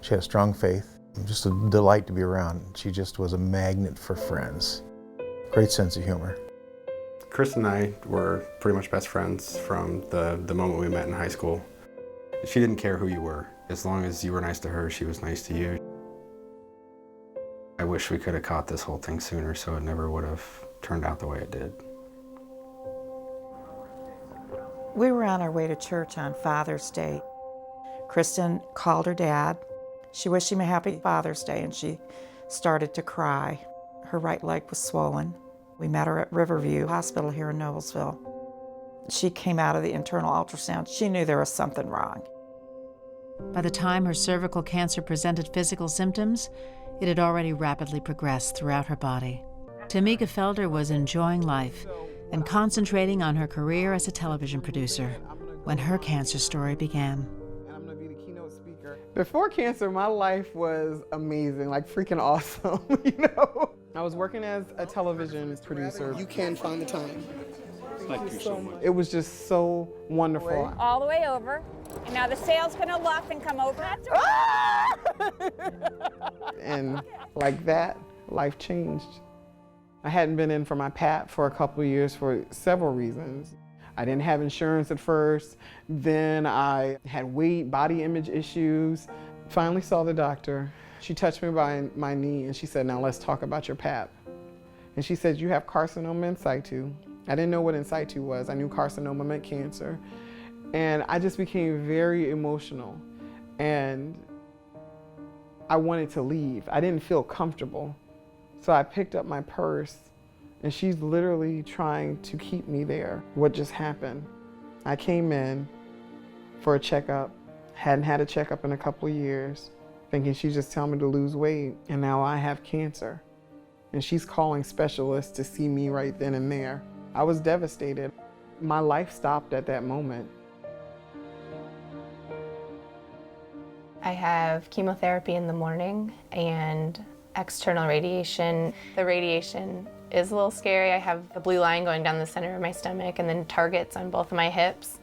She had a strong faith, just a delight to be around. She just was a magnet for friends. Great sense of humor. Chris and I were pretty much best friends from the moment we met in high school. She didn't care who you were. As long as you were nice to her, she was nice to you. I wish we could have caught this whole thing sooner so it never would have turned out the way it did. We were on our way to church on Father's Day. Kristen called her dad. She wished him a happy Father's Day, and she started to cry. Her right leg was swollen. We met her at Riverview Hospital here in Noblesville. She came out of the internal ultrasound. She knew there was something wrong. By the time her cervical cancer presented physical symptoms, it had already rapidly progressed throughout her body. Tamika Felder was enjoying life and concentrating on her career as a television producer when her cancer story began. I'm gonna be the keynote speaker. Before cancer, my life was amazing, like freaking awesome, you know? I was working as a television producer. You can find the time. Thank you so much. It was just so wonderful. All the way over. And now the sail's gonna luff and come over. That's right. And like that, life changed. I hadn't been in for my PAP for a couple of years for several reasons. I didn't have insurance at first. Then I had weight, body image issues. Finally saw the doctor. She touched me by my knee and she said, now let's talk about your PAP. And she said, you have carcinoma in situ. I didn't know what in situ was. I knew carcinoma meant cancer. And I just became very emotional. And I wanted to leave. I didn't feel comfortable. So I picked up my purse, and she's literally trying to keep me there. What just happened? I came in for a checkup, hadn't had a checkup in a couple of years, thinking she's just telling me to lose weight, and now I have cancer. And she's calling specialists to see me right then and there. I was devastated. My life stopped at that moment. I have chemotherapy in the morning and external radiation. The radiation is a little scary. I have a blue line going down the center of my stomach and then targets on both of my hips.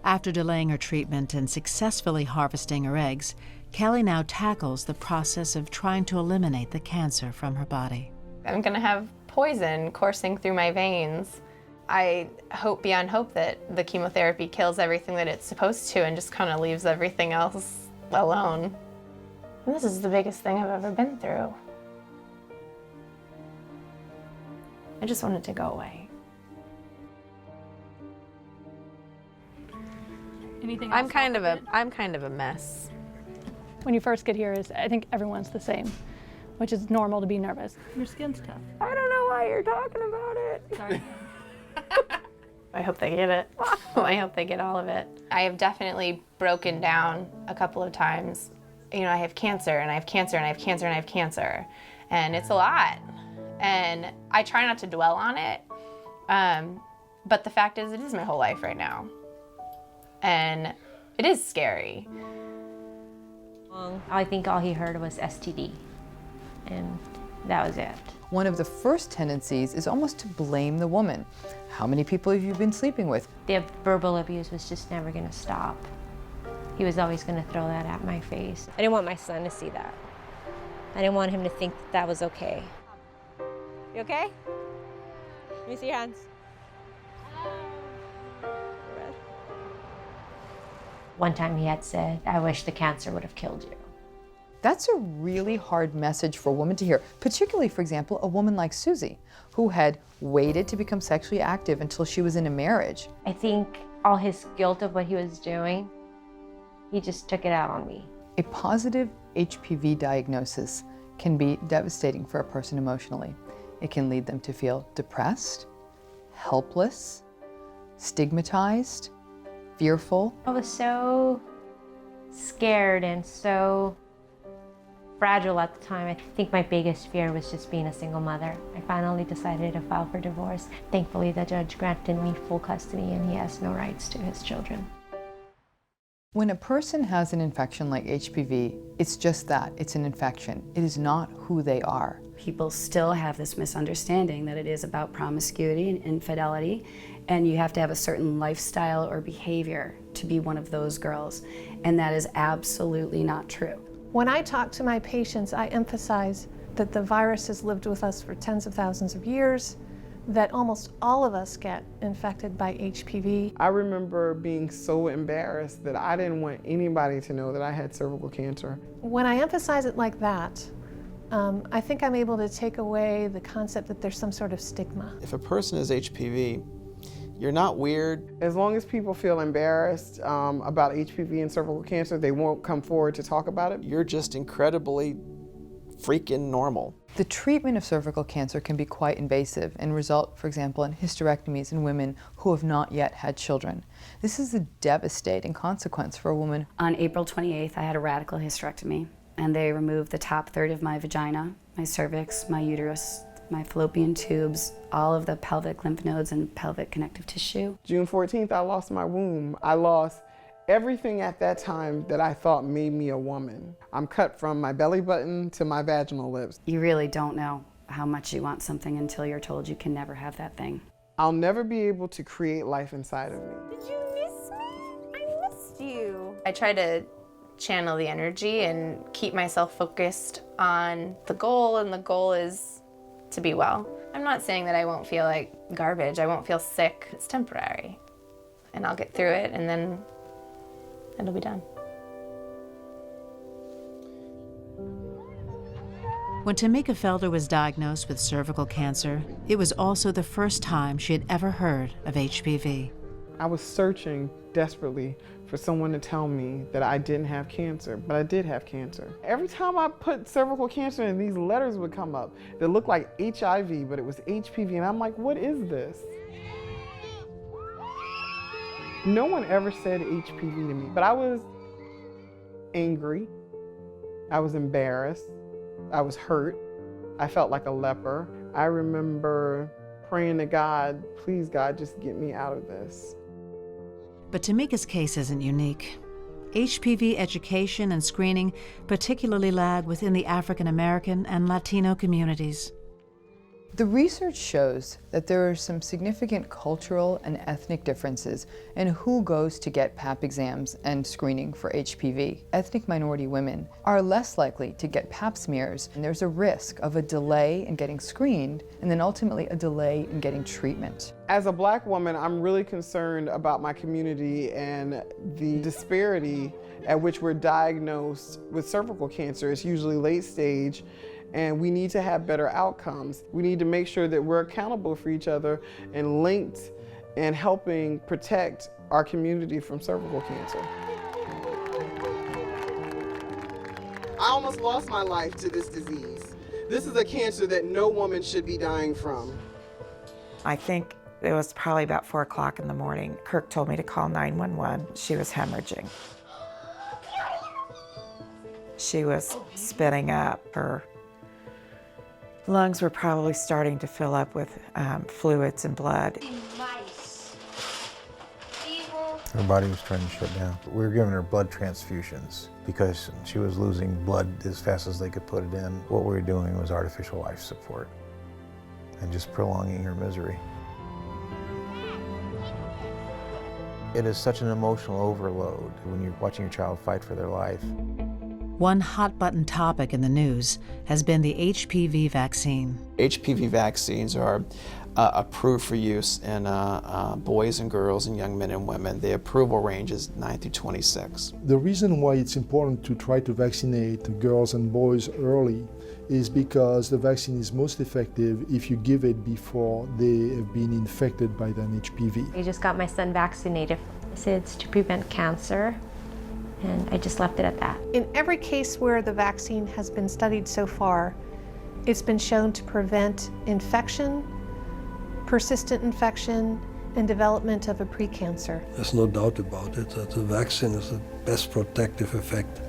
After delaying her treatment and successfully harvesting her eggs, Kelly now tackles the process of trying to eliminate the cancer from her body. I'm gonna have poison coursing through my veins. I hope beyond hope that the chemotherapy kills everything that it's supposed to and just kind of leaves everything else alone. And this is the biggest thing I've ever been through. I just want it to go away. Anything else? I'm kind of a mess. When you first get here, I think everyone's the same, which is normal to be nervous. Your skin's tough. I don't know why you're talking about it. Sorry. I hope they get it. I hope they get all of it. I have definitely broken down a couple of times. You know, I have cancer, and I have cancer, and I have cancer, and I have cancer. And it's a lot. And I try not to dwell on it. But the fact is, it is my whole life right now. And it is scary. I think all he heard was STD, and that was it. One of the first tendencies is almost to blame the woman. How many people have you been sleeping with? The verbal abuse was just never going to stop. He was always going to throw that at my face. I didn't want my son to see that. I didn't want him to think that that was okay. You okay? Let me see your hands. One time he had said, I wish the cancer would have killed you. That's a really hard message for a woman to hear, particularly, for example, a woman like Susie, who had waited to become sexually active until she was in a marriage. I think all his guilt of what he was doing, he just took it out on me. A positive HPV diagnosis can be devastating for a person emotionally. It can lead them to feel depressed, helpless, stigmatized, fearful. I was so scared and so fragile at the time. I think my biggest fear was just being a single mother. I finally decided to file for divorce. Thankfully, the judge granted me full custody and he has no rights to his children. When a person has an infection like HPV, it's just that, it's an infection. It is not who they are. People still have this misunderstanding that it is about promiscuity and infidelity, and you have to have a certain lifestyle or behavior to be one of those girls, and that is absolutely not true. When I talk to my patients, I emphasize that the virus has lived with us for tens of thousands of years, that almost all of us get infected by HPV. I remember being so embarrassed that I didn't want anybody to know that I had cervical cancer. When I emphasize it like that, I think I'm able to take away the concept that there's some sort of stigma. If a person has HPV, you're not weird. As long as people feel embarrassed about HPV and cervical cancer, they won't come forward to talk about it. You're just incredibly freaking normal. The treatment of cervical cancer can be quite invasive and result, for example, in hysterectomies in women who have not yet had children. This is a devastating consequence for a woman. On April 28th, I had a radical hysterectomy, and they removed the top third of my vagina, my cervix, my uterus, my fallopian tubes, all of the pelvic lymph nodes and pelvic connective tissue. June 14th, I lost my womb. I lost everything at that time that I thought made me a woman. I'm cut from my belly button to my vaginal lips. You really don't know how much you want something until you're told you can never have that thing. I'll never be able to create life inside of me. Did you miss me? I missed you. I try to channel the energy and keep myself focused on the goal, and the goal is to be well. I'm not saying that I won't feel like garbage, I won't feel sick. It's temporary, and I'll get through it, and then it'll be done. When Tamika Felder was diagnosed with cervical cancer, it was also the first time she had ever heard of HPV. I was searching desperately for someone to tell me that I didn't have cancer, but I did have cancer. Every time I put cervical cancer in, these letters would come up that looked like HIV, but it was HPV, and I'm like, what is this? No one ever said HPV to me, but I was angry, I was embarrassed, I was hurt, I felt like a leper. I remember praying to God, please God, just get me out of this. But Tamika's case isn't unique. HPV education and screening particularly lag within the African American and Latino communities. The research shows that there are some significant cultural and ethnic differences in who goes to get Pap exams and screening for HPV. Ethnic minority women are less likely to get Pap smears, and there's a risk of a delay in getting screened and then ultimately a delay in getting treatment. As a Black woman, I'm really concerned about my community and the disparity at which we're diagnosed with cervical cancer. It's usually late stage, and we need to have better outcomes. We need to make sure that we're accountable for each other and linked and helping protect our community from cervical cancer. I almost lost my life to this disease. This is a cancer that no woman should be dying from. I think it was probably about 4 o'clock in the morning. Kirk told me to call 911. She was hemorrhaging. She was spitting up. Her lungs were probably starting to fill up with fluids and blood. Her body was trying to shut down. We were giving her blood transfusions because she was losing blood as fast as they could put it in. What we were doing was artificial life support and just prolonging her misery. It is such an emotional overload when you're watching your child fight for their life. One hot-button topic in the news has been the HPV vaccine. HPV vaccines are approved for use in boys and girls and young men and women. The approval range is 9 through 26. The reason why it's important to try to vaccinate girls and boys early is because the vaccine is most effective if you give it before they have been infected by an HPV. I just got my son vaccinated. I said it's to prevent cancer, and I just left it at that. In every case where the vaccine has been studied so far, it's been shown to prevent infection, persistent infection, and development of a precancer. There's no doubt about it that the vaccine is the best protective effect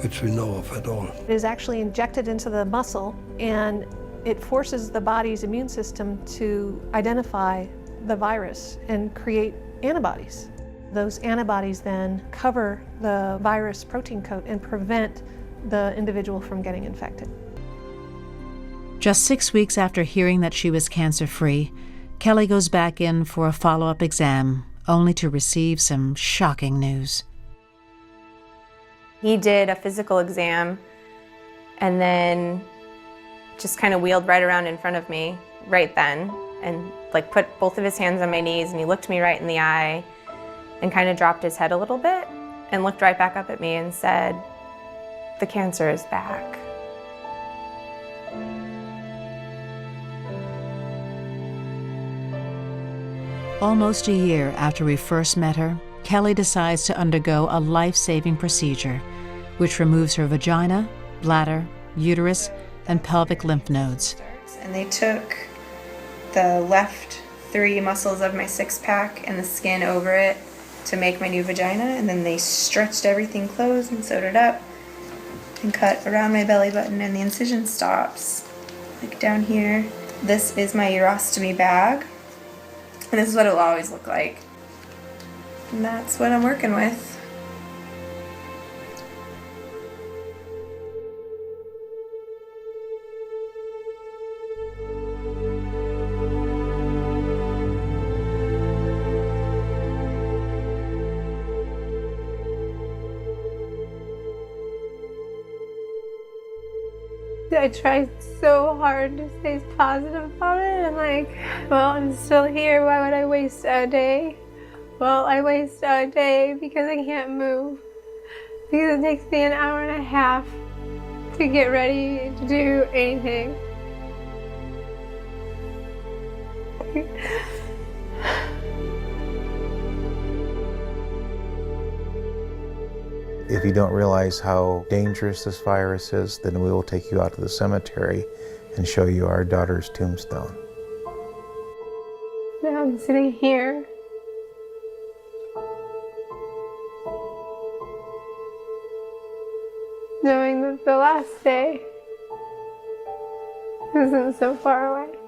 which we know of at all. It is actually injected into the muscle, and it forces the body's immune system to identify the virus and create antibodies. Those antibodies then cover the virus protein coat and prevent the individual from getting infected. Just 6 weeks after hearing that she was cancer-free, Kelly goes back in for a follow-up exam, only to receive some shocking news. He did a physical exam and then just kind of wheeled right around in front of me right then and like put both of his hands on my knees, and he looked me right in the eye and kind of dropped his head a little bit and looked right back up at me and said, "The cancer is back." Almost a year after we first met her, Kelly decides to undergo a life-saving procedure, which removes her vagina, bladder, uterus, and pelvic lymph nodes. And they took the left 3 muscles of my six-pack and the skin over it to make my new vagina, and then they stretched everything closed and sewed it up and cut around my belly button, and the incision stops like down here. This is my urostomy bag, and this is what it'll always look like. And that's what I'm working with. I tried so hard to stay positive about it, and like, well, I'm still here, why would I waste a day? Well, I waste a day because I can't move. Because it takes me an hour and a half to get ready to do anything. If you don't realize how dangerous this virus is, then we will take you out to the cemetery and show you our daughter's tombstone. Now I'm sitting here. Knowing that the last day isn't so far away.